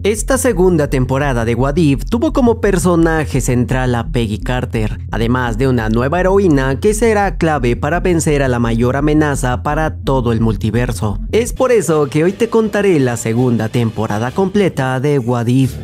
Esta segunda temporada de What If tuvo como personaje central a Peggy Carter, además de una nueva heroína que será clave para vencer a la mayor amenaza para todo el multiverso. Es por eso que hoy te contaré la segunda temporada completa de What If.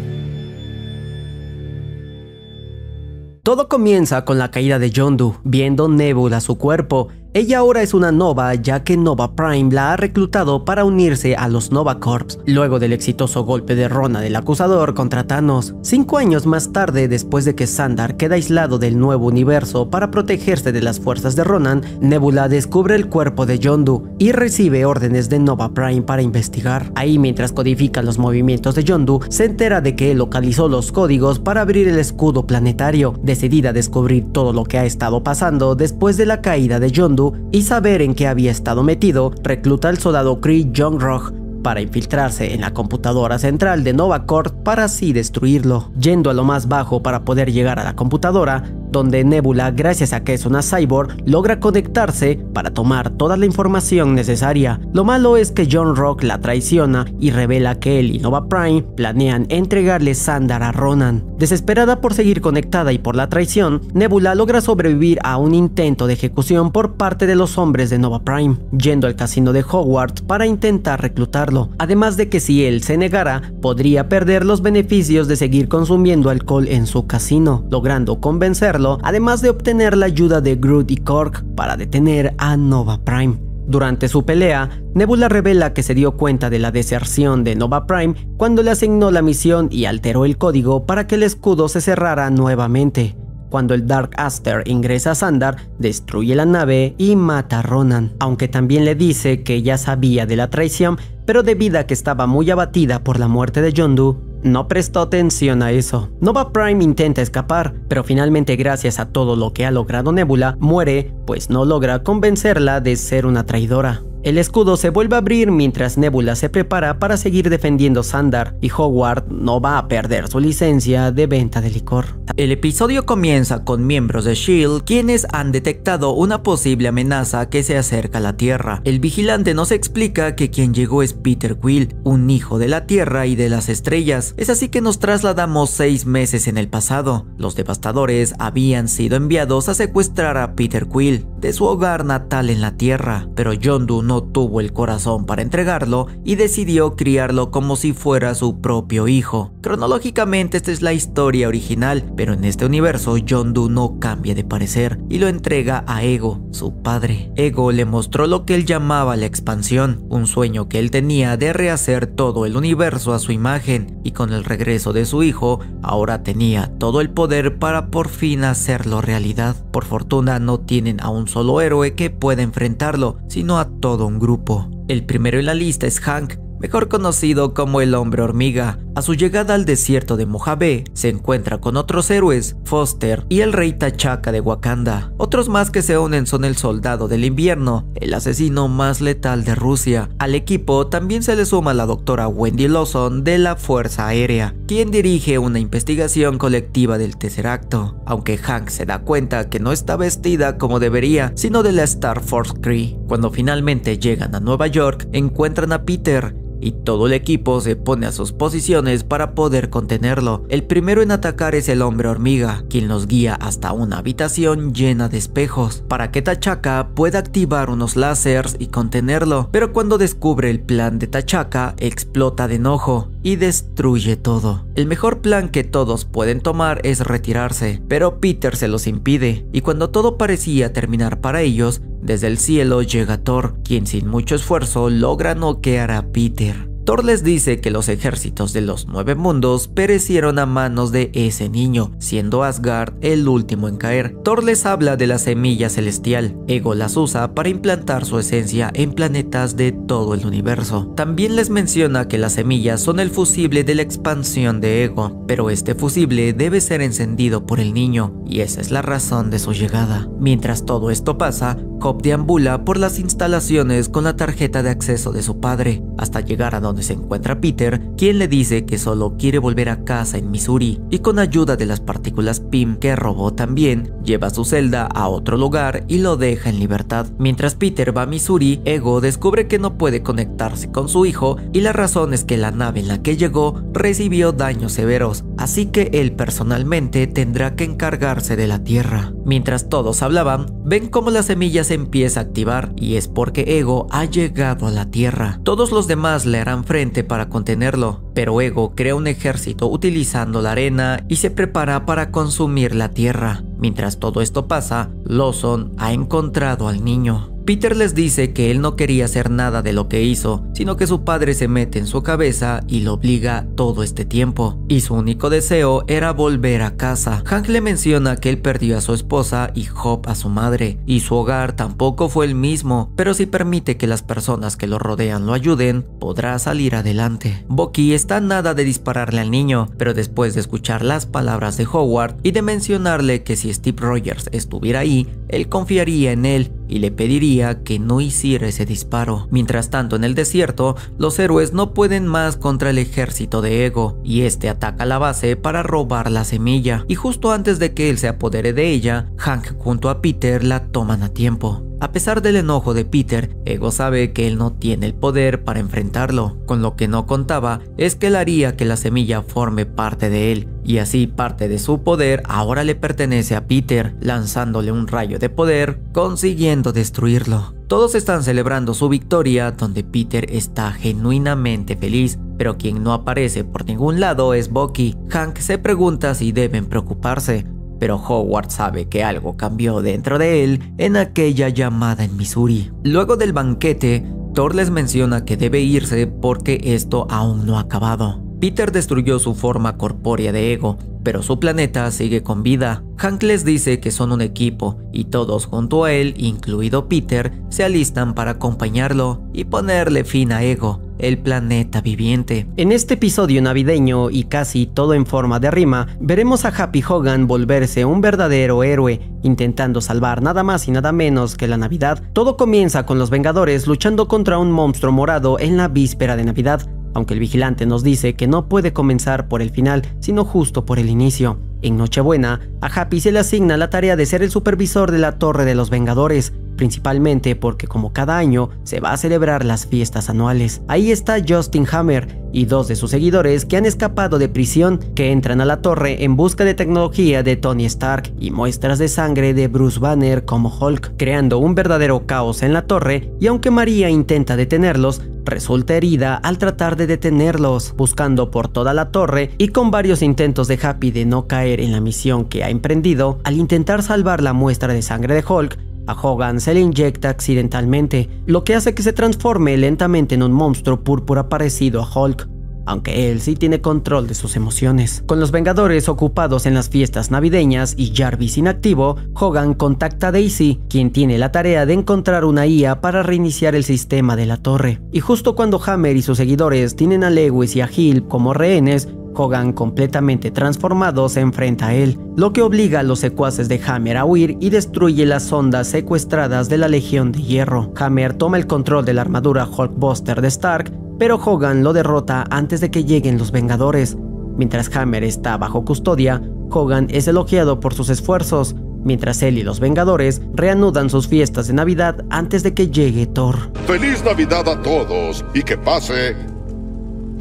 Todo comienza con la caída de Yondu, viendo Nebula su cuerpo. Ella ahora es una Nova, ya que Nova Prime la ha reclutado para unirse a los Nova Corps, luego del exitoso golpe de Ronan el Acusador contra Thanos. 5 años más tarde, después de que Xandar queda aislado del nuevo universo para protegerse de las fuerzas de Ronan, Nebula descubre el cuerpo de Yondu y recibe órdenes de Nova Prime para investigar. Ahí, mientras codifica los movimientos de Yondu, se entera de que él localizó los códigos para abrir el escudo planetario. Decidida a descubrir todo lo que ha estado pasando después de la caída de Yondu y saber en qué había estado metido, recluta al soldado Kree Youngrock para infiltrarse en la computadora central de Nova Corps para así destruirlo, yendo a lo más bajo para poder llegar a la computadora, donde Nebula, gracias a que es una cyborg, logra conectarse para tomar toda la información necesaria. Lo malo es que Youngrock la traiciona y revela que él y Nova Prime planean entregarle Xandar a Ronan. Desesperada por seguir conectada y por la traición, Nebula logra sobrevivir a un intento de ejecución por parte de los hombres de Nova Prime, yendo al casino de Hogwarts para intentar reclutarlo, además de que si él se negara, podría perder los beneficios de seguir consumiendo alcohol en su casino, logrando convencerlo, además de obtener la ayuda de Groot y Korg para detener a Nova Prime. Durante su pelea, Nebula revela que se dio cuenta de la deserción de Nova Prime cuando le asignó la misión y alteró el código para que el escudo se cerrara nuevamente. Cuando el Dark Aster ingresa a Xandar, destruye la nave y mata a Ronan, aunque también le dice que ya sabía de la traición, pero debido a que estaba muy abatida por la muerte de Yondu, no prestó atención a eso. Nova Prime intenta escapar, pero finalmente, gracias a todo lo que ha logrado Nebula, muere, pues no logra convencerla de ser una traidora. El escudo se vuelve a abrir mientras Nebula se prepara para seguir defendiendo Xandar, y Hogwarts no va a perder su licencia de venta de licor. El episodio comienza con miembros de S.H.I.E.L.D. quienes han detectado una posible amenaza que se acerca a la Tierra. El vigilante nos explica que quien llegó es Peter Quill, un hijo de la Tierra y de las estrellas. Es así que nos trasladamos 6 meses en el pasado. Los devastadores habían sido enviados a secuestrar a Peter Quill de su hogar natal en la Tierra, pero Yondu no tuvo el corazón para entregarlo y decidió criarlo como si fuera su propio hijo. Cronológicamente esta es la historia original, pero en este universo Yondu no cambia de parecer y lo entrega a Ego, su padre. Ego le mostró lo que él llamaba la expansión, un sueño que él tenía de rehacer todo el universo a su imagen, y con el regreso de su hijo ahora tenía todo el poder para por fin hacerlo realidad. Por fortuna no tienen a un solo héroe que pueda enfrentarlo, sino a todo un grupo. El primero en la lista es Hank, mejor conocido como el Hombre Hormiga. A su llegada al desierto de Mojave, se encuentra con otros héroes, Foster y el Rey T'Chaka de Wakanda. Otros más que se unen son el Soldado del Invierno, el asesino más letal de Rusia. Al equipo también se le suma la doctora Wendy Lawson de la Fuerza Aérea, quien dirige una investigación colectiva del Tesseracto, aunque Hank se da cuenta que no está vestida como debería, sino de la Star Force Kree. Cuando finalmente llegan a Nueva York, encuentran a Peter, y todo el equipo se pone a sus posiciones para poder contenerlo. El primero en atacar es el Hombre Hormiga, quien los guía hasta una habitación llena de espejos, para que T'Chaka pueda activar unos láseres y contenerlo. Pero cuando descubre el plan de T'Chaka, explota de enojo y destruye todo. El mejor plan que todos pueden tomar es retirarse, pero Peter se los impide, y cuando todo parecía terminar para ellos, desde el cielo llega Thor, quien sin mucho esfuerzo logra noquear a Peter. Thor les dice que los ejércitos de los 9 mundos perecieron a manos de ese niño, siendo Asgard el último en caer. Thor les habla de la semilla celestial. Ego las usa para implantar su esencia en planetas de todo el universo. También les menciona que las semillas son el fusible de la expansión de Ego, pero este fusible debe ser encendido por el niño, y esa es la razón de su llegada. Mientras todo esto pasa, Cobb deambula por las instalaciones con la tarjeta de acceso de su padre, hasta llegar a donde donde se encuentra Peter, quien le dice que solo quiere volver a casa en Missouri, y con ayuda de las partículas PIM que robó también, lleva su celda a otro lugar y lo deja en libertad. Mientras Peter va a Missouri, Ego descubre que no puede conectarse con su hijo, y la razón es que la nave en la que llegó recibió daños severos, así que él personalmente tendrá que encargarse de la Tierra. Mientras todos hablaban, ven cómo la semilla se empieza a activar, y es porque Ego ha llegado a la Tierra. Todos los demás le harán frente para contenerlo, pero Ego crea un ejército utilizando la arena y se prepara para consumir la Tierra. Mientras todo esto pasa, Lawson ha encontrado al niño. Peter les dice que él no quería hacer nada de lo que hizo, sino que su padre se mete en su cabeza y lo obliga todo este tiempo, y su único deseo era volver a casa. Hank le menciona que él perdió a su esposa y Hope a su madre, y su hogar tampoco fue el mismo, pero si permite que las personas que lo rodean lo ayuden, podrá salir adelante. Bucky está a nada de dispararle al niño, pero después de escuchar las palabras de Howard y de mencionarle que si Steve Rogers estuviera ahí, él confiaría en él y le pediría que no hiciera ese disparo. Mientras tanto, en el desierto, los héroes no pueden más contra el ejército de Ego, y este ataca la base para robar la semilla, y justo antes de que él se apodere de ella, Hank junto a Peter la toman a tiempo. A pesar del enojo de Peter, Ego sabe que él no tiene el poder para enfrentarlo. Con lo que no contaba es que él haría que la semilla forme parte de él, y así parte de su poder ahora le pertenece a Peter, lanzándole un rayo de poder, consiguiendo destruirlo. Todos están celebrando su victoria, donde Peter está genuinamente feliz, pero quien no aparece por ningún lado es Bucky. Hank se pregunta si deben preocuparse, pero Howard sabe que algo cambió dentro de él en aquella llamada en Missouri. Luego del banquete, Thor les menciona que debe irse porque esto aún no ha acabado. Peter destruyó su forma corpórea de Ego, pero su planeta sigue con vida. Hank les dice que son un equipo, y todos junto a él, incluido Peter, se alistan para acompañarlo y ponerle fin a Ego, el planeta viviente. En este episodio navideño, y casi todo en forma de rima, veremos a Happy Hogan volverse un verdadero héroe, intentando salvar nada más y nada menos que la Navidad. Todo comienza con los Vengadores luchando contra un monstruo morado en la víspera de Navidad, aunque el vigilante nos dice que no puede comenzar por el final, sino justo por el inicio. En Nochebuena, a Happy se le asigna la tarea de ser el supervisor de la Torre de los Vengadores, principalmente porque como cada año se va a celebrar las fiestas anuales. Ahí está Justin Hammer y dos de sus seguidores que han escapado de prisión, que entran a la torre en busca de tecnología de Tony Stark y muestras de sangre de Bruce Banner como Hulk, creando un verdadero caos en la torre, y aunque María intenta detenerlos, resulta herida al tratar de detenerlos, buscando por toda la torre, y con varios intentos de Happy de no caer en la misión que ha emprendido, al intentar salvar la muestra de sangre de Hulk, a Hogan se le inyecta accidentalmente, lo que hace que se transforme lentamente en un monstruo púrpura parecido a Hulk, aunque él sí tiene control de sus emociones. Con los Vengadores ocupados en las fiestas navideñas y Jarvis inactivo, Hogan contacta a Daisy, quien tiene la tarea de encontrar una IA para reiniciar el sistema de la torre. Y justo cuando Hammer y sus seguidores tienen a Lewis y a Hill como rehenes, Hogan, completamente transformado, se enfrenta a él, lo que obliga a los secuaces de Hammer a huir y destruye las sondas secuestradas de la Legión de Hierro. Hammer toma el control de la armadura Hulkbuster de Stark, pero Hogan lo derrota antes de que lleguen los Vengadores. Mientras Hammer está bajo custodia, Hogan es elogiado por sus esfuerzos, mientras él y los Vengadores reanudan sus fiestas de Navidad antes de que llegue Thor. ¡Feliz Navidad a todos! Y que pase...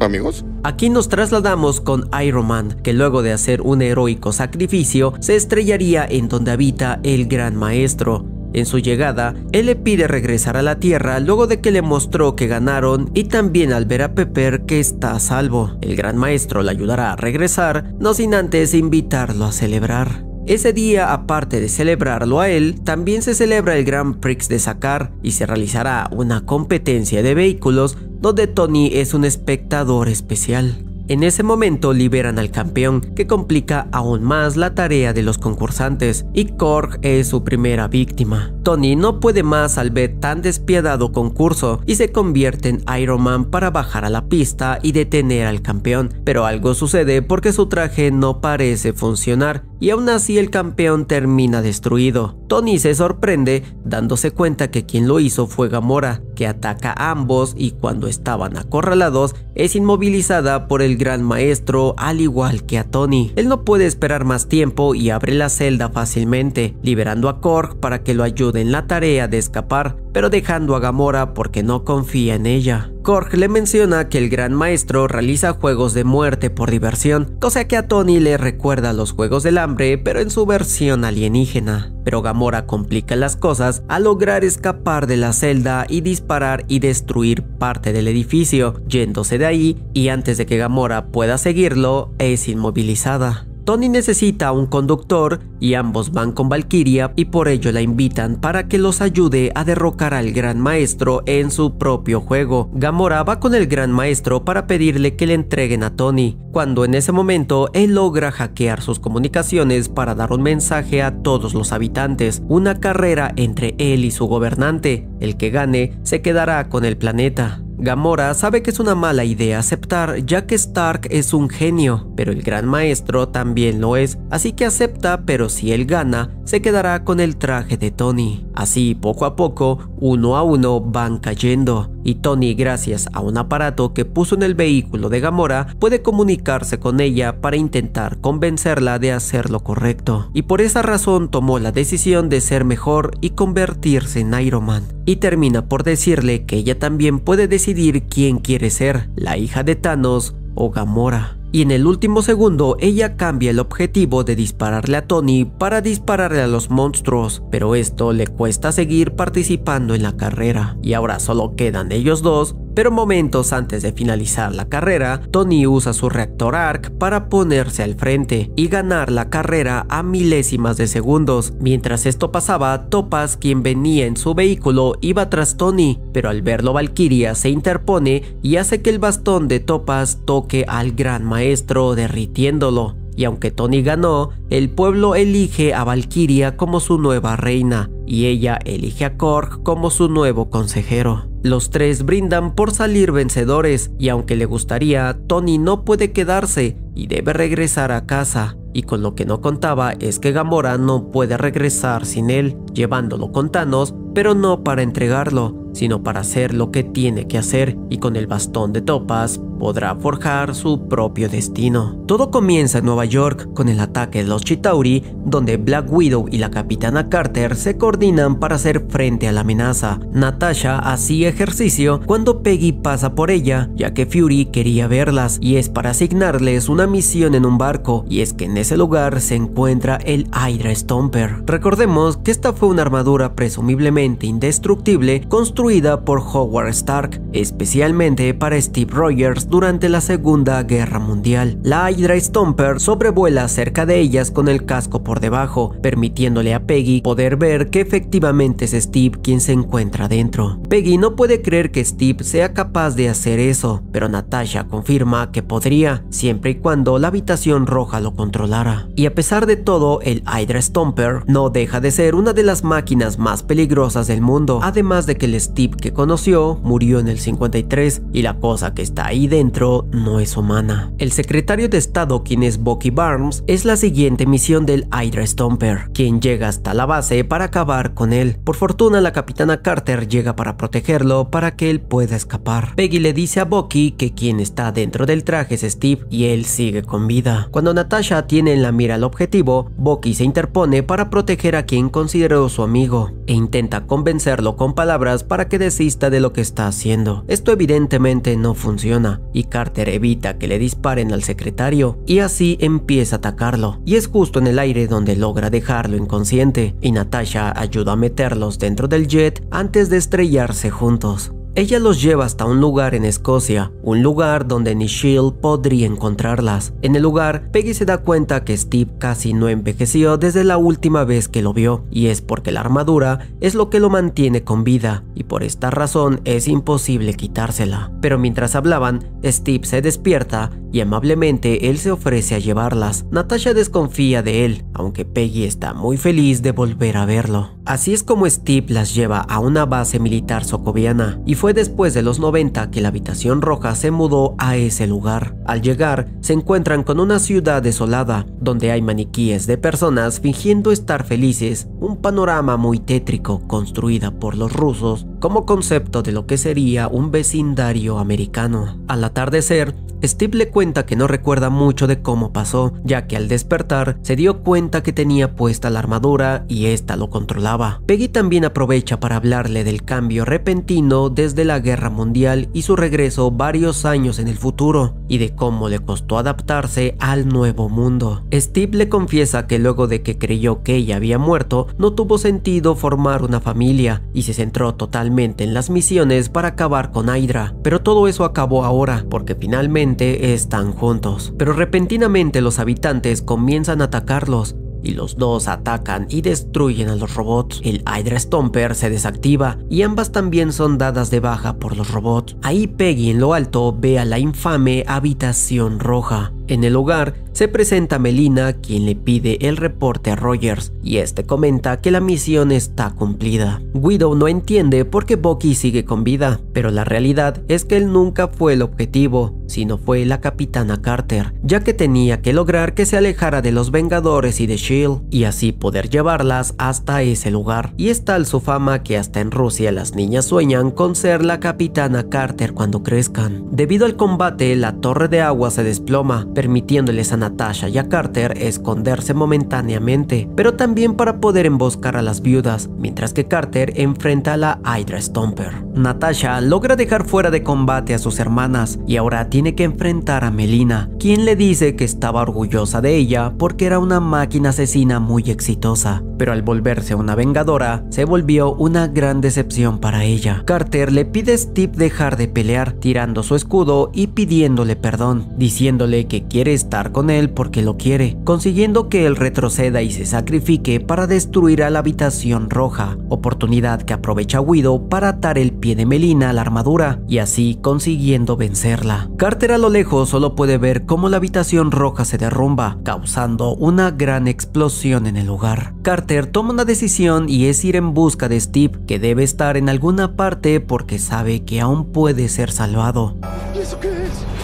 ¿Amigos? Aquí nos trasladamos con Iron Man, que luego de hacer un heroico sacrificio, se estrellaría en donde habita el Gran Maestro. En su llegada, él le pide regresar a la Tierra luego de que le mostró que ganaron, y también al ver a Pepper que está a salvo. El Gran Maestro le ayudará a regresar, no sin antes invitarlo a celebrar. Ese día, aparte de celebrarlo a él, también se celebra el Grand Prix de Sakar y se realizará una competencia de vehículos donde Tony es un espectador especial. En ese momento liberan al campeón, que complica aún más la tarea de los concursantes, y Korg es su primera víctima. Tony no puede más al ver tan despiadado concurso y se convierte en Iron Man para bajar a la pista y detener al campeón, pero algo sucede porque su traje no parece funcionar y aún así el campeón termina destruido. Tony se sorprende dándose cuenta que quien lo hizo fue Gamora, que ataca a ambos y cuando estaban acorralados es inmovilizada por el Gran Maestro al igual que a Tony. Él no puede esperar más tiempo y abre la celda fácilmente, liberando a Korg para que lo ayude en la tarea de escapar, pero dejando a Gamora porque no confía en ella. Korg le menciona que el Gran Maestro realiza juegos de muerte por diversión, cosa que a Tony le recuerda a los Juegos del Hambre pero en su versión alienígena. Pero Gamora complica las cosas al lograr escapar de la celda y disparar y destruir parte del edificio, yéndose de ahí, y antes de que Gamora pueda seguirlo, es inmovilizada. Tony necesita un conductor y ambos van con Valkyria y por ello la invitan para que los ayude a derrocar al Gran Maestro en su propio juego. Gamora va con el Gran Maestro para pedirle que le entreguen a Tony, cuando en ese momento él logra hackear sus comunicaciones para dar un mensaje a todos los habitantes, una carrera entre él y su gobernante. El que gane se quedará con el planeta. Gamora sabe que es una mala idea aceptar, ya que Stark es un genio, pero el Gran Maestro también lo es, así que acepta, pero si él gana, se quedará con el traje de Tony. Así, poco a poco, uno a uno van cayendo, y Tony, gracias a un aparato que puso en el vehículo de Gamora, puede comunicarse con ella para intentar convencerla de hacer lo correcto. Y por esa razón tomó la decisión de ser mejor y convertirse en Iron Man. Y termina por decirle que ella también puede decidir quién quiere ser, la hija de Thanos o Gamora. Y en el último segundo ella cambia el objetivo de dispararle a Tony para dispararle a los monstruos, pero esto le cuesta seguir participando en la carrera. Y ahora solo quedan ellos dos, pero momentos antes de finalizar la carrera, Tony usa su reactor ARC para ponerse al frente y ganar la carrera a milésimas de segundos. Mientras esto pasaba, Topaz, quien venía en su vehículo, iba tras Tony, pero al verlo Valkyria se interpone y hace que el bastón de Topaz toque al Gran Maestro, derritiéndolo. Y aunque Tony ganó, el pueblo elige a Valkyria como su nueva reina y ella elige a Korg como su nuevo consejero. Los tres brindan por salir vencedores y aunque le gustaría, Tony no puede quedarse y debe regresar a casa. Y con lo que no contaba es que Gamora no puede regresar sin él, llevándolo con Thanos, pero no para entregarlo, sino para hacer lo que tiene que hacer, y con el bastón de Topaz podrá forjar su propio destino. Todo comienza en Nueva York con el ataque de los Chitauri, donde Black Widow y la Capitana Carter se coordinan para hacer frente a la amenaza. Natasha hacía ejercicio cuando Peggy pasa por ella, ya que Fury quería verlas, y es para asignarles una misión en un barco, y es que en ese lugar se encuentra el Hydra Stomper. Recordemos que esta fue una armadura presumiblemente indestructible construida por Howard Stark, especialmente para Steve Rogers durante la Segunda Guerra Mundial. La Hydra Stomper sobrevuela cerca de ellas con el casco por debajo, permitiéndole a Peggy poder ver que efectivamente es Steve quien se encuentra dentro. Peggy no puede creer que Steve sea capaz de hacer eso, pero Natasha confirma que podría, siempre y cuando la habitación roja lo controlara. Y a pesar de todo, el Hydra Stomper no deja de ser una de las máquinas más peligrosas del mundo, además de que el Steve que conoció murió en el 53 y la cosa que está ahí dentro no es humana. El secretario de Estado, quien es Bucky Barnes, es la siguiente misión del Hydra Stomper, quien llega hasta la base para acabar con él. Por fortuna, la Capitana Carter llega para protegerlo para que él pueda escapar. Peggy le dice a Bucky que quien está dentro del traje es Steve y él sigue con vida. Cuando Natasha tiene en la mira el objetivo, Bucky se interpone para proteger a quien consideró su amigo e intenta convencerlo con palabras para que desista de lo que está haciendo. Esto evidentemente no funciona y Carter evita que le disparen al secretario y así empieza a atacarlo, y es justo en el aire donde logra dejarlo inconsciente y Natasha ayuda a meterlos dentro del jet antes de estrellarse juntos. Ella los lleva hasta un lugar en Escocia, un lugar donde ni S.H.I.E.L.D. podría encontrarlas. En el lugar, Peggy se da cuenta que Steve casi no envejeció desde la última vez que lo vio, y es porque la armadura es lo que lo mantiene con vida, y por esta razón es imposible quitársela. Pero mientras hablaban, Steve se despierta y amablemente él se ofrece a llevarlas. Natasha desconfía de él, aunque Peggy está muy feliz de volver a verlo. Así es como Steve las lleva a una base militar socoviana, y fue después de los 90 que la habitación roja se mudó a ese lugar. Al llegar, se encuentran con una ciudad desolada, donde hay maniquíes de personas fingiendo estar felices, un panorama muy tétrico construida por los rusos como concepto de lo que sería un vecindario americano. Al atardecer, Steve le cuenta que no recuerda mucho de cómo pasó, ya que al despertar se dio cuenta que tenía puesta la armadura y esta lo controlaba. Peggy también aprovecha para hablarle del cambio repentino desde la guerra mundial y su regreso varios años en el futuro, y de cómo le costó adaptarse al nuevo mundo. Steve le confiesa que luego de que creyó que ella había muerto, no tuvo sentido formar una familia y se centró totalmente en las misiones para acabar con Hydra, pero todo eso acabó ahora porque finalmente están juntos. Pero repentinamente los habitantes comienzan a atacarlos y los dos atacan y destruyen a los robots. El Hydra Stomper se desactiva y ambas también son dadas de baja por los robots. Ahí Peggy en lo alto ve a la infame habitación roja. En el lugar se presenta Melina, quien le pide el reporte a Rogers, y este comenta que la misión está cumplida. Widow no entiende por qué Bucky sigue con vida, pero la realidad es que él nunca fue el objetivo, sino fue la capitana Carter, ya que tenía que lograr que se alejara de los Vengadores y de S.H.I.E.L.D. y así poder llevarlas hasta ese lugar. Y es tal su fama que hasta en Rusia las niñas sueñan con ser la capitana Carter cuando crezcan. Debido al combate, la torre de agua se desploma, permitiéndoles a Natasha y a Carter esconderse momentáneamente, pero también para poder emboscar a las viudas, mientras que Carter enfrenta a la Hydra Stomper. Natasha logra dejar fuera de combate a sus hermanas y ahora tiene que enfrentar a Melina, quien le dice que estaba orgullosa de ella porque era una máquina asesina muy exitosa, pero al volverse una vengadora, se volvió una gran decepción para ella. Carter le pide a Steve dejar de pelear, tirando su escudo y pidiéndole perdón, diciéndole que quiere estar con él porque lo quiere, consiguiendo que él retroceda y se sacrifique para destruir a la habitación roja, oportunidad que aprovecha Widow para atar el pie de Melina a la armadura y así consiguiendo vencerla. Carter a lo lejos solo puede ver cómo la habitación roja se derrumba, causando una gran explosión en el lugar. Carter toma una decisión y es ir en busca de Steve, que debe estar en alguna parte porque sabe que aún puede ser salvado. ¿Y eso qué es?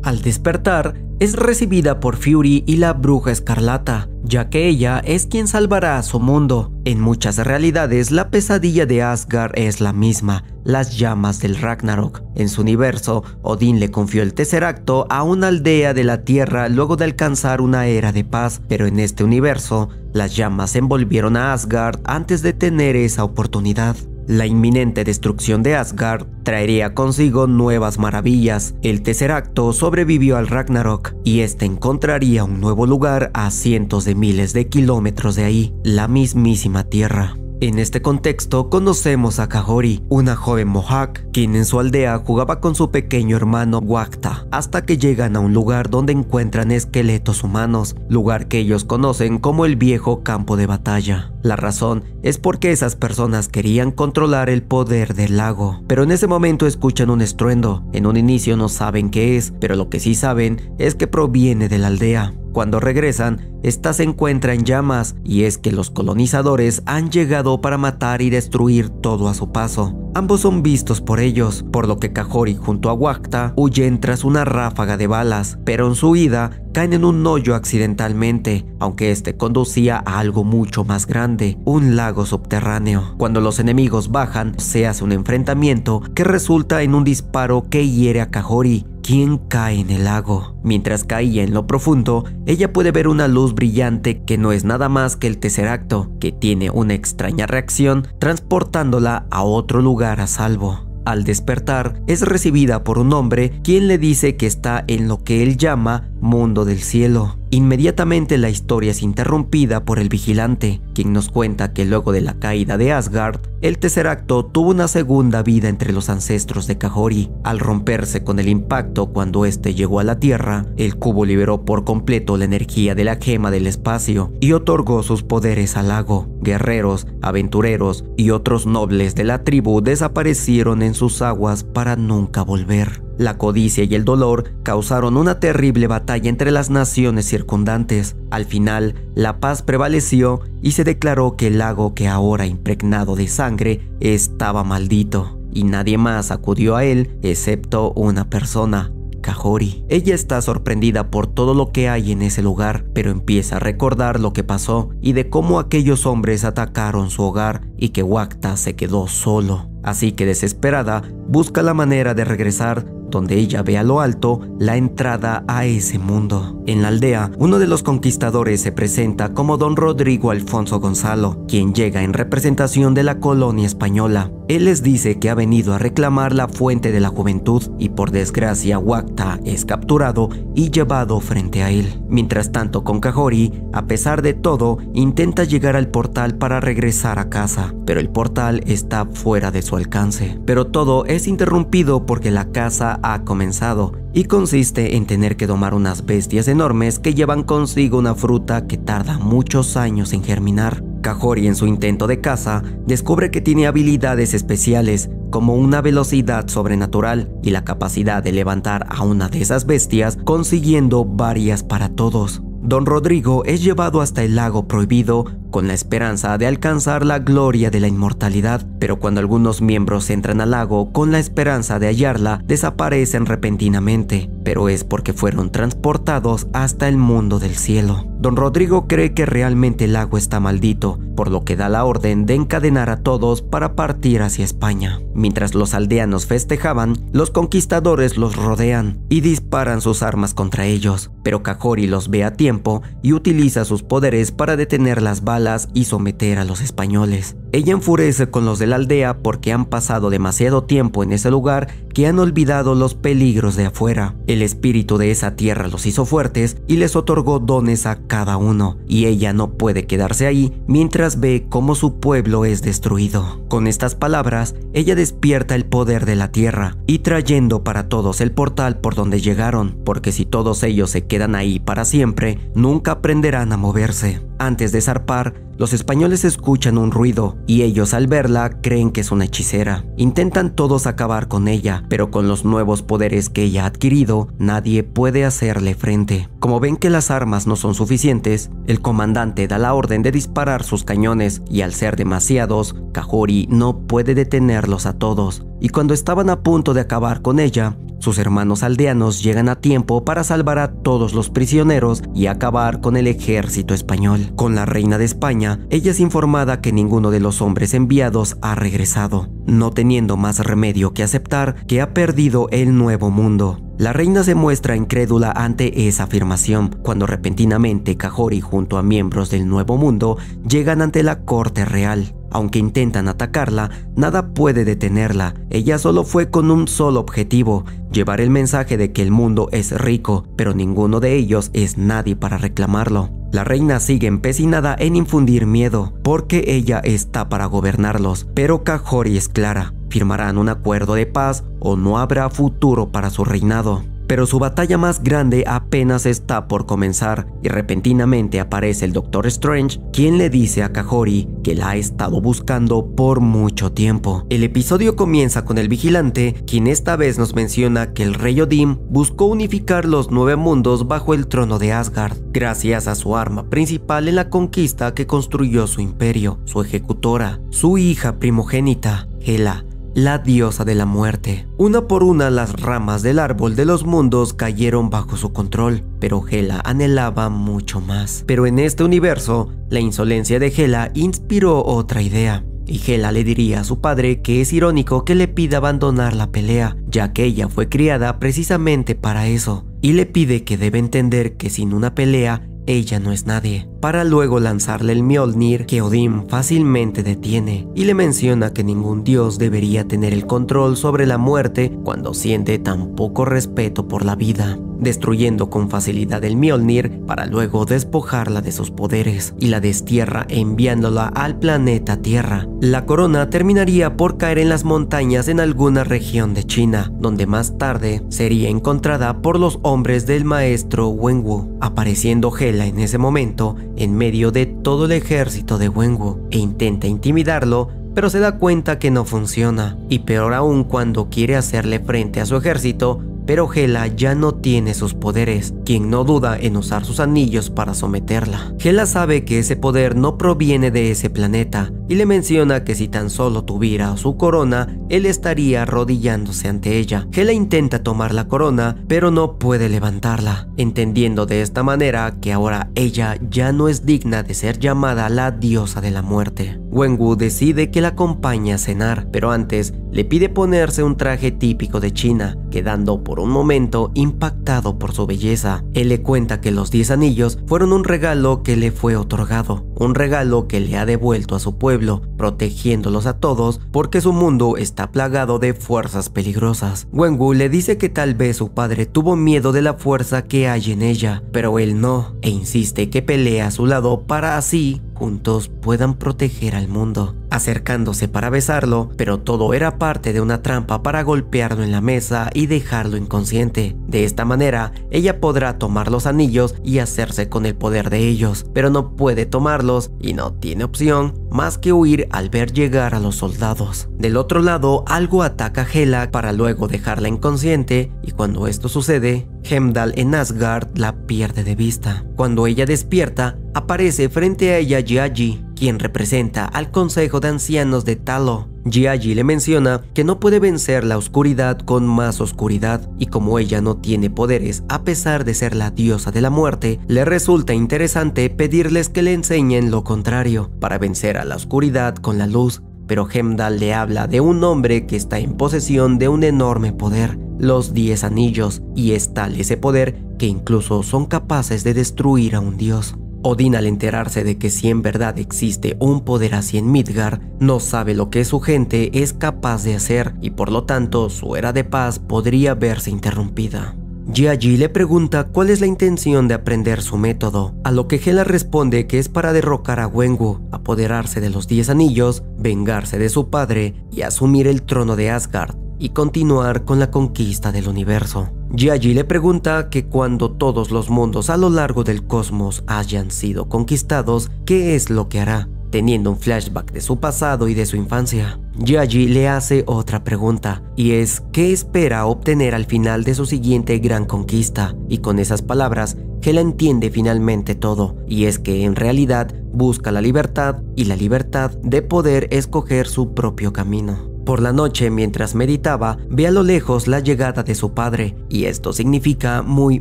Al despertar, es recibida por Fury y la Bruja Escarlata, ya que ella es quien salvará a su mundo. En muchas realidades, la pesadilla de Asgard es la misma, las llamas del Ragnarok. En su universo, Odín le confió el Tesseracto a una aldea de la Tierra luego de alcanzar una era de paz, pero en este universo, las llamas envolvieron a Asgard antes de tener esa oportunidad. La inminente destrucción de Asgard traería consigo nuevas maravillas. El Tesseracto sobrevivió al Ragnarok y este encontraría un nuevo lugar a cientos de miles de kilómetros de ahí, la mismísima Tierra. En este contexto conocemos a Kahori, una joven Mohawk, quien en su aldea jugaba con su pequeño hermano Wakta, hasta que llegan a un lugar donde encuentran esqueletos humanos, lugar que ellos conocen como el viejo campo de batalla. La razón es porque esas personas querían controlar el poder del lago, pero en ese momento escuchan un estruendo. En un inicio no saben qué es, pero lo que sí saben es que proviene de la aldea. Cuando regresan, esta se encuentra en llamas, y es que los colonizadores han llegado para matar y destruir todo a su paso. Ambos son vistos por ellos, por lo que Kahori junto a Wakta huyen tras una ráfaga de balas, pero en su huida caen en un hoyo accidentalmente, aunque este conducía a algo mucho más grande, un lago subterráneo. Cuando los enemigos bajan, se hace un enfrentamiento que resulta en un disparo que hiere a Kahori, quien cae en el lago. Mientras caía en lo profundo, ella puede ver una luz brillante que no es nada más que el Tesseracto, que tiene una extraña reacción transportándola a otro lugar a salvo. Al despertar, es recibida por un hombre quien le dice que está en lo que él llama mundo del cielo. Inmediatamente la historia es interrumpida por el vigilante, quien nos cuenta que luego de la caída de Asgard, el Tesseracto tuvo una segunda vida entre los ancestros de Kahori. Al romperse con el impacto cuando este llegó a la Tierra, el cubo liberó por completo la energía de la gema del espacio y otorgó sus poderes al lago. Guerreros, aventureros y otros nobles de la tribu desaparecieron en sus aguas para nunca volver. La codicia y el dolor causaron una terrible batalla entre las naciones circundantes. Al final, la paz prevaleció y se declaró que el lago, que ahora impregnado de sangre, estaba maldito, y nadie más acudió a él excepto una persona: Kahori. Ella está sorprendida por todo lo que hay en ese lugar, pero empieza a recordar lo que pasó y de cómo aquellos hombres atacaron su hogar y que Wakta se quedó solo. Así que desesperada, busca la manera de regresar, donde ella ve a lo alto la entrada a ese mundo. En la aldea, uno de los conquistadores se presenta como Don Rodrigo Alfonso Gonzalo, quien llega en representación de la colonia española. Él les dice que ha venido a reclamar la fuente de la juventud y por desgracia Wakta es capturado y llevado frente a él. Mientras tanto, con Kahori, a pesar de todo, intenta llegar al portal para regresar a casa, pero el portal está fuera de su alcance. Pero todo es interrumpido porque la caza ha comenzado y consiste en tener que domar unas bestias enormes que llevan consigo una fruta que tarda muchos años en germinar. Kahori, en su intento de caza, descubre que tiene habilidades especiales como una velocidad sobrenatural y la capacidad de levantar a una de esas bestias, consiguiendo varias para todos. Don Rodrigo es llevado hasta el lago prohibido con la esperanza de alcanzar la gloria de la inmortalidad, pero cuando algunos miembros entran al lago con la esperanza de hallarla, desaparecen repentinamente, pero es porque fueron transportados hasta el mundo del cielo. Don Rodrigo cree que realmente el lago está maldito, por lo que da la orden de encadenar a todos para partir hacia España. Mientras los aldeanos festejaban, los conquistadores los rodean y disparan sus armas contra ellos, pero Kahori los ve a tiempo y utiliza sus poderes para detener las balas y someter a los españoles. Ella enfurece con los de la aldea porque han pasado demasiado tiempo en ese lugar que han olvidado los peligros de afuera. El espíritu de esa tierra los hizo fuertes y les otorgó dones a cada uno, y ella no puede quedarse ahí mientras ve cómo su pueblo es destruido. Con estas palabras, ella despierta el poder de la tierra y trayendo para todos el portal por donde llegaron, porque si todos ellos se quedan ahí para siempre, nunca aprenderán a moverse. Antes de zarpar, los españoles escuchan un ruido y ellos al verla creen que es una hechicera. Intentan todos acabar con ella, pero con los nuevos poderes que ella ha adquirido, nadie puede hacerle frente. Como ven que las armas no son suficientes, el comandante da la orden de disparar sus cañones y al ser demasiados, Kahori no puede detenerlos a todos. Y cuando estaban a punto de acabar con ella, sus hermanos aldeanos llegan a tiempo para salvar a todos los prisioneros y acabar con el ejército español. Con la reina de España, ella es informada que ninguno de los hombres enviados ha regresado, no teniendo más remedio que aceptar que ha perdido el nuevo mundo. La reina se muestra incrédula ante esa afirmación, cuando repentinamente Kahori junto a miembros del Nuevo Mundo llegan ante la corte real. Aunque intentan atacarla, nada puede detenerla. Ella solo fue con un solo objetivo: llevar el mensaje de que el mundo es rico, pero ninguno de ellos es nadie para reclamarlo. La reina sigue empecinada en infundir miedo, porque ella está para gobernarlos, pero Kahori es clara: firmarán un acuerdo de paz o no habrá futuro para su reinado. Pero su batalla más grande apenas está por comenzar y repentinamente aparece el Doctor Strange, quien le dice a Kahori que la ha estado buscando por mucho tiempo. El episodio comienza con el vigilante, quien esta vez nos menciona que el rey Odin buscó unificar los 9 mundos bajo el trono de Asgard, gracias a su arma principal en la conquista que construyó su imperio, su ejecutora, su hija primogénita, Hela, la diosa de la muerte. Una por una las ramas del árbol de los mundos cayeron bajo su control, pero Hela anhelaba mucho más. Pero en este universo, la insolencia de Hela inspiró otra idea, y Hela le diría a su padre que es irónico que le pida abandonar la pelea, ya que ella fue criada precisamente para eso, y le pide que debe entender que sin una pelea ella no es nadie, para luego lanzarle el Mjolnir que Odín fácilmente detiene, y le menciona que ningún dios debería tener el control sobre la muerte cuando siente tan poco respeto por la vida, destruyendo con facilidad el Mjolnir para luego despojarla de sus poderes y la destierra enviándola al planeta Tierra. La corona terminaría por caer en las montañas en alguna región de China, donde más tarde sería encontrada por los hombres del maestro Wenwu, apareciendo Hela en ese momento en medio de todo el ejército de Wenwu e intenta intimidarlo, pero se da cuenta que no funciona, y peor aún cuando quiere hacerle frente a su ejército, pero Hela ya no tiene sus poderes, quien no duda en usar sus anillos para someterla. Hela sabe que ese poder no proviene de ese planeta, y le menciona que si tan solo tuviera su corona, él estaría arrodillándose ante ella. Hela intenta tomar la corona, pero no puede levantarla, entendiendo de esta manera que ahora ella ya no es digna de ser llamada la diosa de la muerte. Wenwu decide que la acompañe a cenar, pero antes le pide ponerse un traje típico de China, quedando por un momento impactado por su belleza. Él le cuenta que los 10 anillos fueron un regalo que le fue otorgado, un regalo que le ha devuelto a su pueblo, protegiéndolos a todos porque su mundo está plagado de fuerzas peligrosas. Wenwu le dice que tal vez su padre tuvo miedo de la fuerza que hay en ella, pero él no, e insiste que pelea a su lado para así juntos puedan proteger al mundo, acercándose para besarlo, pero todo era parte de una trampa para golpearlo en la mesa y dejarlo inconsciente. De esta manera, ella podrá tomar los anillos y hacerse con el poder de ellos, pero no puede tomarlos y no tiene opción más que huir al ver llegar a los soldados. Del otro lado, algo ataca a Hela para luego dejarla inconsciente, y cuando esto sucede, Heimdall en Asgard la pierde de vista. Cuando ella despierta, aparece frente a ella Gyaji, quien representa al Consejo de Ancianos de Talo. Gyaji le menciona que no puede vencer la oscuridad con más oscuridad, y como ella no tiene poderes a pesar de ser la diosa de la muerte, le resulta interesante pedirles que le enseñen lo contrario, para vencer a la oscuridad con la luz. Pero Heimdall le habla de un hombre que está en posesión de un enorme poder, los 10 anillos, y es tal ese poder que incluso son capaces de destruir a un dios. Odín, al enterarse de que si en verdad existe un poder así en Midgard, no sabe lo que su gente es capaz de hacer, y por lo tanto su era de paz podría verse interrumpida. Gyaji le pregunta cuál es la intención de aprender su método, a lo que Hela responde que es para derrocar a Wenwu, apoderarse de los 10 anillos, vengarse de su padre y asumir el trono de Asgard, y continuar con la conquista del universo. Gyaji le pregunta que cuando todos los mundos a lo largo del cosmos hayan sido conquistados, ¿qué es lo que hará? Teniendo un flashback de su pasado y de su infancia. Gyaji le hace otra pregunta, y es ¿qué espera obtener al final de su siguiente gran conquista? Y con esas palabras, Hela entiende finalmente todo, y es que en realidad busca la libertad, y la libertad de poder escoger su propio camino. Por la noche, mientras meditaba, ve a lo lejos la llegada de su padre, y esto significa muy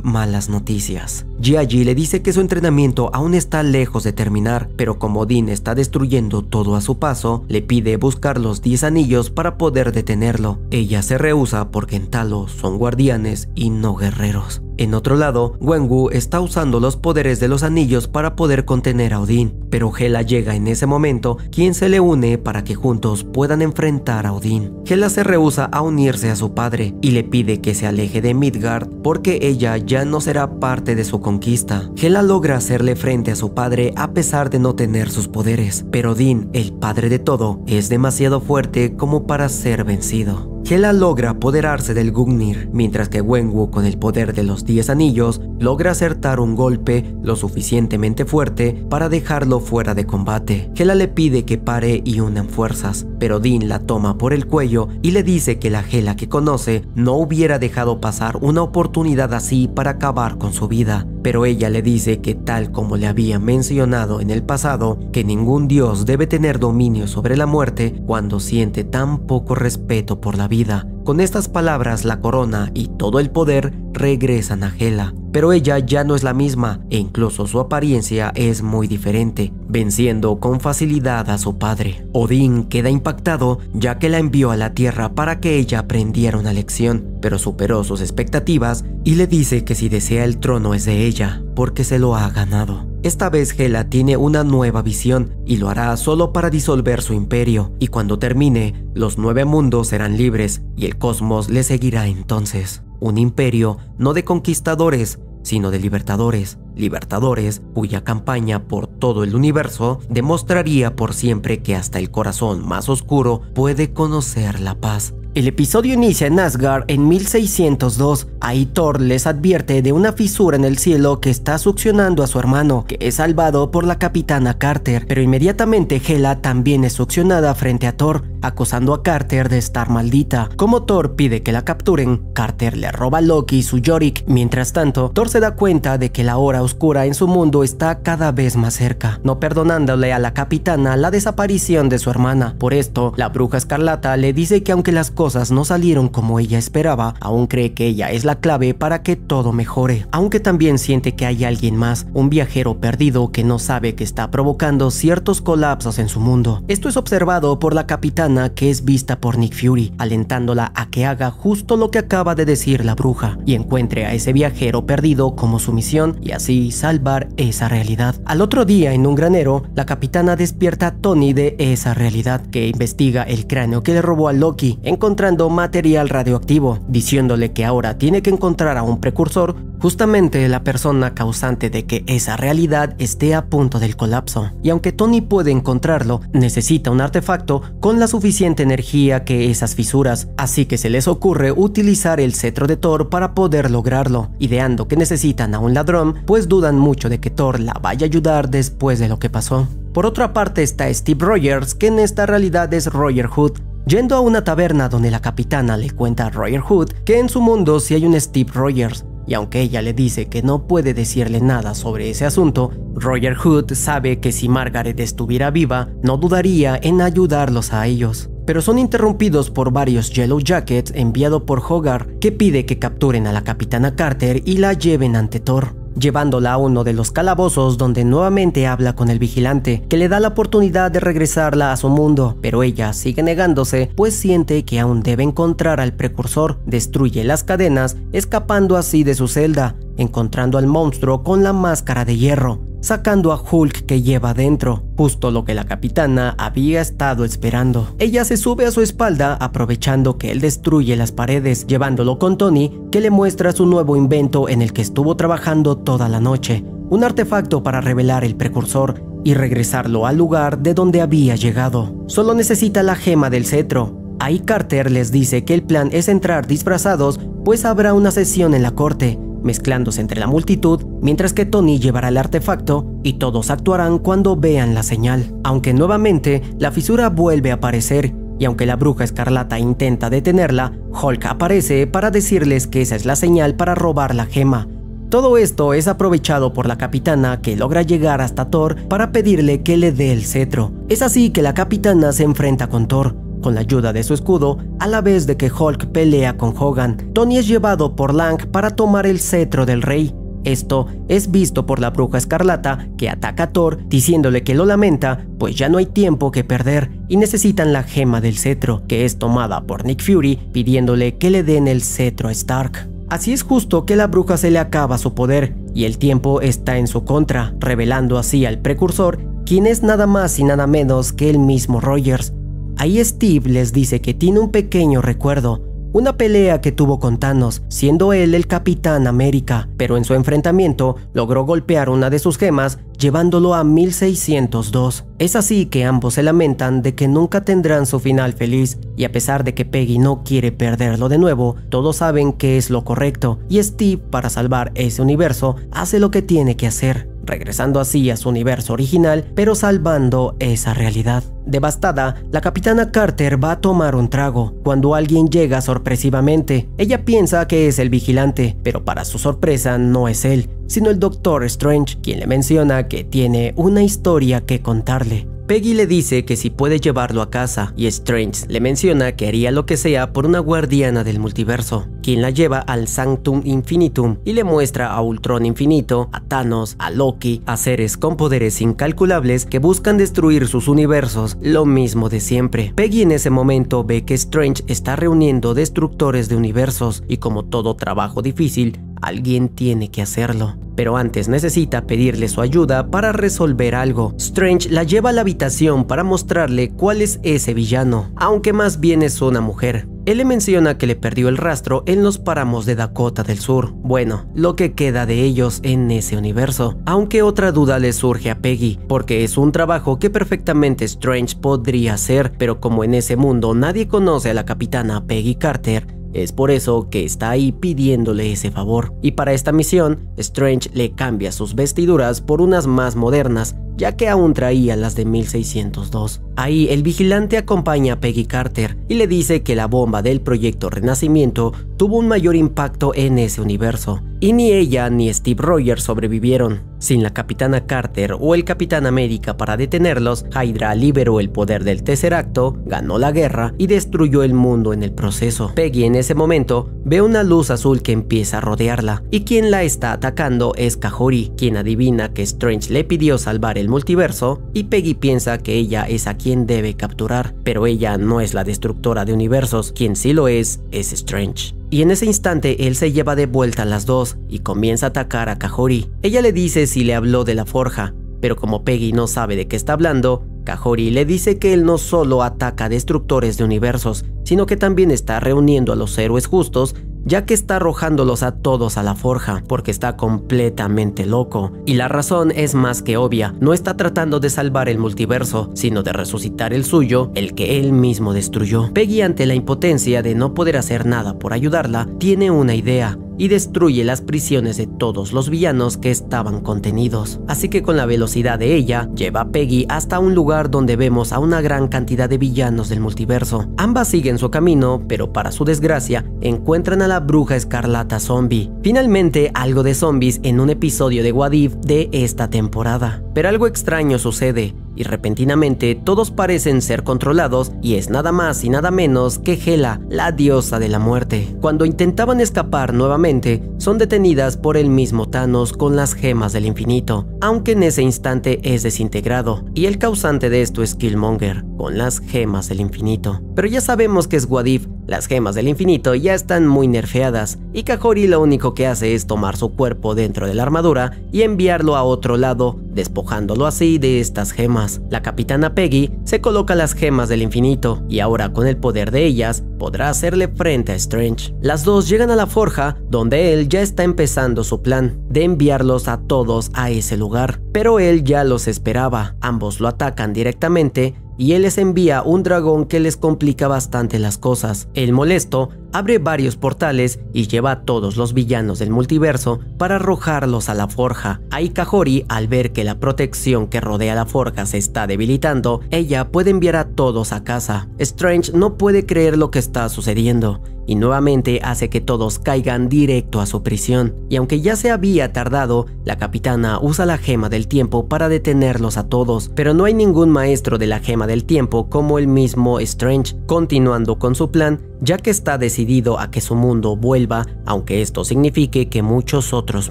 malas noticias. Gyaji le dice que su entrenamiento aún está lejos de terminar, pero como Odín está destruyendo todo a su paso, le pide buscar los 10 anillos para poder detenerlo. Ella se rehúsa porque en Talo son guardianes y no guerreros. En otro lado, Wenwu está usando los poderes de los anillos para poder contener a Odín, pero Hela llega en ese momento, quien se le une para que juntos puedan enfrentar a Odín. Hela se rehúsa a unirse a su padre y le pide que se aleje de Midgard porque ella ya no será parte de su conquista. Hela logra hacerle frente a su padre a pesar de no tener sus poderes, pero Odín, el padre de todo, es demasiado fuerte como para ser vencido. Hela logra apoderarse del Gungnir, mientras que Wenwu, con el poder de los 10 anillos, logra acertar un golpe lo suficientemente fuerte para dejarlo fuera de combate. Hela le pide que pare y unan fuerzas, pero Odín la toma por el cuello y le dice que la Hela que conoce no hubiera dejado pasar una oportunidad así para acabar con su vida. Pero ella le dice que tal como le había mencionado en el pasado, que ningún dios debe tener dominio sobre la muerte cuando siente tan poco respeto por la vida. Con estas palabras, la corona y todo el poder regresan a Hela, pero ella ya no es la misma e incluso su apariencia es muy diferente, venciendo con facilidad a su padre. Odín queda impactado ya que la envió a la tierra para que ella aprendiera una lección, pero superó sus expectativas y le dice que si desea el trono es de ella, porque se lo ha ganado. Esta vez Hela tiene una nueva visión y lo hará solo para disolver su imperio, y cuando termine, los 9 mundos serán libres y el cosmos le seguirá entonces. Un imperio no de conquistadores, sino de libertadores. Libertadores, cuya campaña por todo el universo demostraría por siempre que hasta el corazón más oscuro puede conocer la paz. El episodio inicia en Asgard en 1602. Ahí Thor les advierte de una fisura en el cielo que está succionando a su hermano, que es salvado por la capitana Carter, pero inmediatamente Hela también es succionada frente a Thor, acusando a Carter de estar maldita. Como Thor pide que la capturen, Carter le roba a Loki su Yorick. Mientras tanto, Thor se da cuenta de que la hora oscura en su mundo está cada vez más cerca, no perdonándole a la capitana la desaparición de su hermana. Por esto, la Bruja Escarlata le dice que aunque las cosas no salieron como ella esperaba, aún cree que ella es la clave para que todo mejore, aunque también siente que hay alguien más, un viajero perdido que no sabe que está provocando ciertos colapsos en su mundo. Esto es observado por la capitana, que es vista por Nick Fury, alentándola a que haga justo lo que acaba de decir la bruja y encuentre a ese viajero perdido como su misión y así salvar esa realidad. Al otro día, en un granero, la capitana despierta a Tony de esa realidad, que investiga el cráneo que le robó a Loki, encontrando material radioactivo, diciéndole que ahora tiene que encontrar a un precursor, justamente la persona causante de que esa realidad esté a punto del colapso. Y aunque Tony puede encontrarlo, necesita un artefacto con la suficiente energía que esas fisuras, así que se les ocurre utilizar el cetro de Thor para poder lograrlo, ideando que necesitan a un ladrón, pues dudan mucho de que Thor la vaya a ayudar después de lo que pasó. Por otra parte está Steve Rogers, que en esta realidad es Roger Hood, yendo a una taberna donde la capitana le cuenta a Roger Hood que en su mundo sí hay un Steve Rogers, y aunque ella le dice que no puede decirle nada sobre ese asunto, Roger Hood sabe que si Margaret estuviera viva, no dudaría en ayudarlos a ellos. Pero son interrumpidos por varios Yellow Jackets enviado por Hogarth, que pide que capturen a la capitana Carter y la lleven ante Thor, llevándola a uno de los calabozos donde nuevamente habla con el vigilante, que le da la oportunidad de regresarla a su mundo, pero ella sigue negándose, pues siente que aún debe encontrar al precursor. Destruye las cadenas, escapando así de su celda, encontrando al monstruo con la máscara de hierro, sacando a Hulk que lleva dentro, justo lo que la capitana había estado esperando. Ella se sube a su espalda aprovechando que él destruye las paredes, llevándolo con Tony, que le muestra su nuevo invento en el que estuvo trabajando toda la noche, un artefacto para revelar el precursor y regresarlo al lugar de donde había llegado. Solo necesita la gema del cetro. Ahí Carter les dice que el plan es entrar disfrazados, pues habrá una sesión en la corte, mezclándose entre la multitud, mientras que Tony llevará el artefacto y todos actuarán cuando vean la señal. Aunque nuevamente la fisura vuelve a aparecer, y aunque la Bruja Escarlata intenta detenerla, Hulk aparece para decirles que esa es la señal para robar la gema. Todo esto es aprovechado por la capitana, que logra llegar hasta Thor para pedirle que le dé el cetro. Es así que la capitana se enfrenta con Thor, con la ayuda de su escudo, a la vez de que Hulk pelea con Hogan. Tony es llevado por Lang para tomar el cetro del rey. Esto es visto por la Bruja Escarlata, que ataca a Thor diciéndole que lo lamenta, pues ya no hay tiempo que perder y necesitan la gema del cetro, que es tomada por Nick Fury pidiéndole que le den el cetro a Stark. Así es justo que la bruja se le acaba su poder y el tiempo está en su contra, revelando así al precursor, quien es nada más y nada menos que el mismo Rogers. Ahí Steve les dice que tiene un pequeño recuerdo, una pelea que tuvo con Thanos, siendo él el Capitán América, pero en su enfrentamiento logró golpear una de sus gemas, llevándolo a 1602. Es así que ambos se lamentan de que nunca tendrán su final feliz, y a pesar de que Peggy no quiere perderlo de nuevo, todos saben que es lo correcto, y Steve, para salvar ese universo, hace lo que tiene que hacer, regresando así a su universo original, pero salvando esa realidad. Devastada, la capitana Carter va a tomar un trago, cuando alguien llega sorpresivamente. Ella piensa que es el vigilante, pero para su sorpresa no es él, sino el Doctor Strange, quien le menciona que tiene una historia que contarle. Peggy le dice que si puede llevarlo a casa, y Strange le menciona que haría lo que sea por una guardiana del multiverso, quien la lleva al Sanctum Infinitum y le muestra a Ultron Infinito, a Thanos, a Loki, a seres con poderes incalculables que buscan destruir sus universos, lo mismo de siempre. Peggy en ese momento ve que Strange está reuniendo destructores de universos y, como todo trabajo difícil, alguien tiene que hacerlo. Pero antes necesita pedirle su ayuda para resolver algo. Strange la lleva a la habitación para mostrarle cuál es ese villano, aunque más bien es una mujer. Él le menciona que le perdió el rastro en los páramos de Dakota del Sur. Bueno, lo que queda de ellos en ese universo. Aunque otra duda le surge a Peggy, porque es un trabajo que perfectamente Strange podría hacer, pero como en ese mundo nadie conoce a la capitana Peggy Carter, es por eso que está ahí pidiéndole ese favor. Y para esta misión, Strange le cambia sus vestiduras por unas más modernas, ya que aún traía las de 1602. Ahí el vigilante acompaña a Peggy Carter y le dice que la bomba del Proyecto Renacimiento tuvo un mayor impacto en ese universo, y ni ella ni Steve Rogers sobrevivieron. Sin la Capitana Carter o el Capitán América para detenerlos, Hydra liberó el poder del Tesseracto, ganó la guerra y destruyó el mundo en el proceso. Peggy en ese momento ve una luz azul que empieza a rodearla, y quien la está atacando es Kahori, quien adivina que Strange le pidió salvar el multiverso, y Peggy piensa que ella es a quien debe capturar, pero ella no es la destructora de universos, quien sí lo es Strange. Y en ese instante él se lleva de vuelta a las dos y comienza a atacar a Kahori. Ella le dice si le habló de la forja, pero como Peggy no sabe de qué está hablando, Kahori le dice que él no solo ataca a destructores de universos, sino que también está reuniendo a los héroes justos, ya que está arrojándolos a todos a la forja, porque está completamente loco. Y la razón es más que obvia, no está tratando de salvar el multiverso, sino de resucitar el suyo, el que él mismo destruyó. Peggy, ante la impotencia de no poder hacer nada por ayudarla, tiene una idea, y destruye las prisiones de todos los villanos que estaban contenidos. Así que con la velocidad de ella, lleva a Peggy hasta un lugar donde vemos a una gran cantidad de villanos del multiverso. Ambas siguen su camino, pero para su desgracia, encuentran a la bruja escarlata zombie. Finalmente, algo de zombies en un episodio de What If de esta temporada. Pero algo extraño sucede, y repentinamente todos parecen ser controlados, y es nada más y nada menos que Hela, la diosa de la muerte. Cuando intentaban escapar nuevamente, son detenidas por el mismo Thanos con las gemas del infinito, aunque en ese instante es desintegrado, y el causante de esto es Killmonger, con las gemas del infinito. Pero ya sabemos que es What If, las gemas del infinito ya están muy nerfeadas, y Kahori lo único que hace es tomar su cuerpo dentro de la armadura y enviarlo a otro lado, despojándolo así de estas gemas. La capitana Peggy se coloca las gemas del infinito, y ahora con el poder de ellas podrá hacerle frente a Strange. Las dos llegan a la forja, donde él ya está empezando su plan de enviarlos a todos a ese lugar, pero él ya los esperaba. Ambos lo atacan directamente, y él les envía un dragón que les complica bastante las cosas. El molesto abre varios portales y lleva a todos los villanos del multiverso para arrojarlos a la forja. Ahí Kahori, al ver que la protección que rodea la forja se está debilitando, ella puede enviar a todos a casa. Strange no puede creer lo que está sucediendo, y nuevamente hace que todos caigan directo a su prisión. Y aunque ya se había tardado, la capitana usa la gema del tiempo para detenerlos a todos, pero no hay ningún maestro de la gema del tiempo como el mismo Strange, continuando con su plan, ya que está decidido a que su mundo vuelva, aunque esto signifique que muchos otros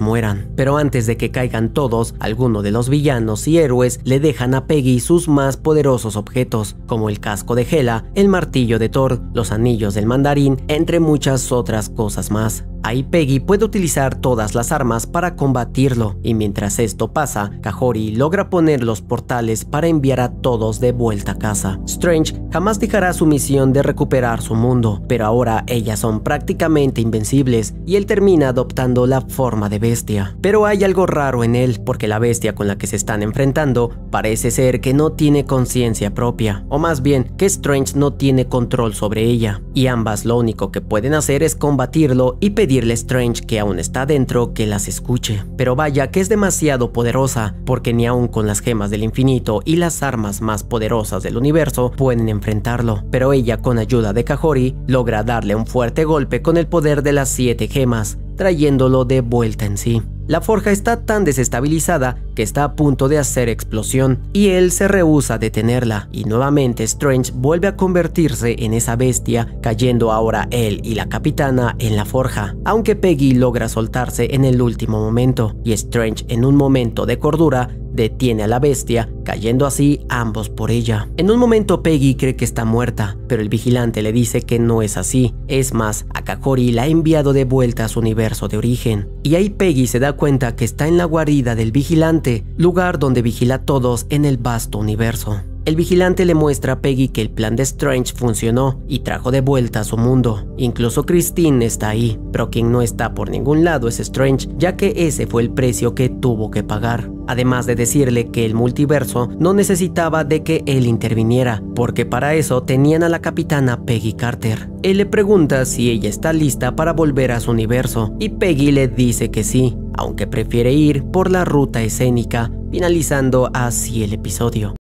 mueran. Pero antes de que caigan todos, algunos de los villanos y héroes le dejan a Peggy sus más poderosos objetos, como el casco de Hela, el martillo de Thor, los anillos del mandarín, entre muchas otras cosas más. Ahí Peggy puede utilizar todas las armas para combatirlo, y mientras esto pasa, Kahori logra poner los portales para enviar a todos de vuelta a casa. Strange jamás dejará su misión de recuperar su mundo, pero ahora ellas son prácticamente invencibles, y él termina adoptando la forma de bestia. Pero hay algo raro en él, porque la bestia con la que se están enfrentando parece ser que no tiene conciencia propia, o más bien que Strange no tiene control sobre ella, y ambas lo único que pueden hacer es combatirlo y pedirle a Strange, que aún está dentro, que las escuche. Pero vaya que es demasiado poderosa, porque ni aun con las gemas del infinito y las armas más poderosas del universo pueden enfrentarlo. Pero ella, con ayuda de Kahori, logra darle un fuerte golpe con el poder de las 7 gemas, trayéndolo de vuelta en sí. La forja está tan desestabilizada que está a punto de hacer explosión, y él se rehúsa a detenerla, y nuevamente Strange vuelve a convertirse en esa bestia, cayendo ahora él y la capitana en la forja, aunque Peggy logra soltarse en el último momento, y Strange, en un momento de cordura, detiene a la bestia, cayendo así ambos por ella. En un momento Peggy cree que está muerta, pero el vigilante le dice que no es así. Es más, a Kahori la ha enviado de vuelta a su universo de origen, y ahí Peggy se da cuenta que está en la guarida del vigilante, lugar donde vigila a todos en el vasto universo. El vigilante le muestra a Peggy que el plan de Strange funcionó y trajo de vuelta a su mundo. Incluso Christine está ahí, pero quien no está por ningún lado es Strange, ya que ese fue el precio que tuvo que pagar. Además de decirle que el multiverso no necesitaba de que él interviniera, porque para eso tenían a la capitana Peggy Carter. Él le pregunta si ella está lista para volver a su universo, y Peggy le dice que sí, aunque prefiere ir por la ruta escénica, finalizando así el episodio.